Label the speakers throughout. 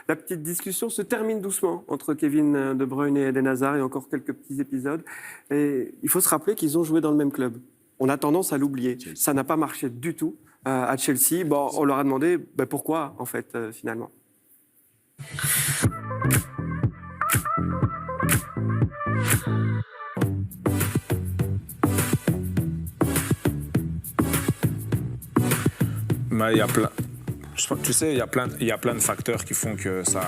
Speaker 1: La petite discussion se termine doucement entre Kevin De Bruyne et Eden Hazard. Il y a encore quelques petits épisodes. Et il faut se rappeler qu'ils ont joué dans le même club. On a tendance à l'oublier. Ça n'a pas marché du tout à Chelsea. Bon, on leur a demandé pourquoi, en fait, finalement.
Speaker 2: Mais il y a plein. Tu sais, il y a plein de facteurs qui font que ça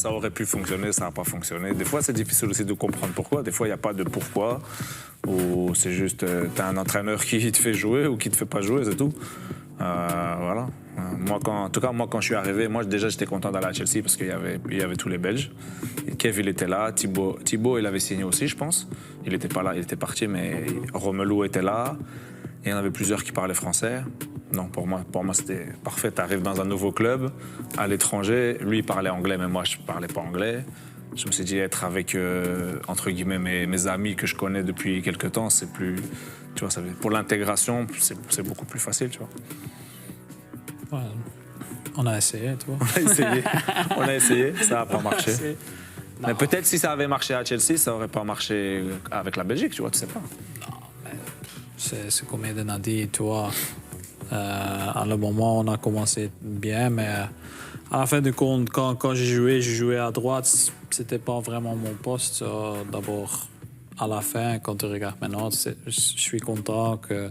Speaker 2: aurait pu fonctionner, ça n'a pas fonctionné. Des fois, c'est difficile aussi de comprendre pourquoi. Des fois, il n'y a pas de pourquoi. Ou c'est juste, tu as un entraîneur qui te fait jouer ou qui ne te fait pas jouer, c'est tout. Voilà. Moi, quand je suis arrivé, déjà, j'étais content d'aller à Chelsea parce qu'il y avait tous les Belges. Et Kev, il était là. Thibaut, il avait signé aussi, je pense. Il n'était pas là, il était parti, mais Romelu était là. Et il y en avait plusieurs qui parlaient français. Non, pour moi c'était parfait. Tu arrives dans un nouveau club, à l'étranger. Lui, il parlait anglais, mais moi, je ne parlais pas anglais. Je me suis dit, être avec, entre guillemets, mes amis que je connais depuis quelques temps, c'est plus... Tu vois, pour l'intégration, c'est beaucoup plus facile, tu vois.
Speaker 3: Ouais, on a essayé, tu vois.
Speaker 2: On a essayé, ça n'a pas marché. Mais peut-être si ça avait marché à Chelsea, ça n'aurait pas marché avec la Belgique, tu vois, tu sais pas.
Speaker 3: Non, mais c'est comme Eden a dit, tu vois. À le moment, on a commencé bien, mais à la fin du compte, quand j'ai joué à droite, c'était pas vraiment mon poste. D'abord, à la fin, quand tu regardes maintenant, je suis content que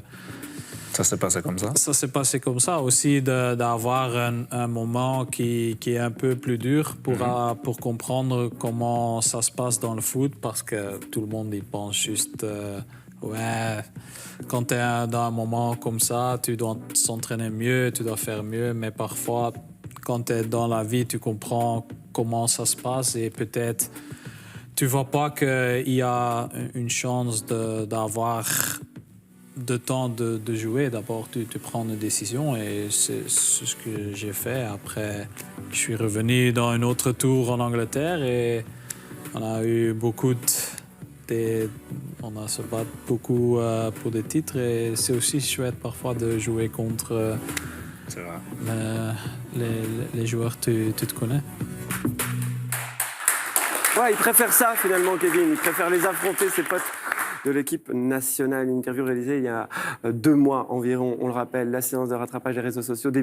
Speaker 2: ça s'est passé comme ça.
Speaker 3: Ça s'est passé comme ça aussi, d'avoir un moment qui est un peu plus dur pour comprendre comment ça se passe dans le foot, parce que tout le monde y pense juste. Ouais, quand tu es dans un moment comme ça, tu dois s'entraîner mieux, tu dois faire mieux, mais parfois, quand tu es dans la vie, tu comprends comment ça se passe et peut-être tu vois pas qu'il y a une chance d'avoir de temps de jouer. D'abord, tu prends une décision et c'est ce que j'ai fait. Après, je suis revenu dans un autre tour en Angleterre et on a eu on a se battu beaucoup pour des titres et c'est aussi chouette parfois de jouer contre les joueurs que tu te connais.
Speaker 1: Ouais, il préfère ça finalement, Kevin. Il préfère les affronter, ses potes de l'équipe nationale. Une interview réalisée il y a 2 mois environ, on le rappelle, la séance de rattrapage des réseaux sociaux.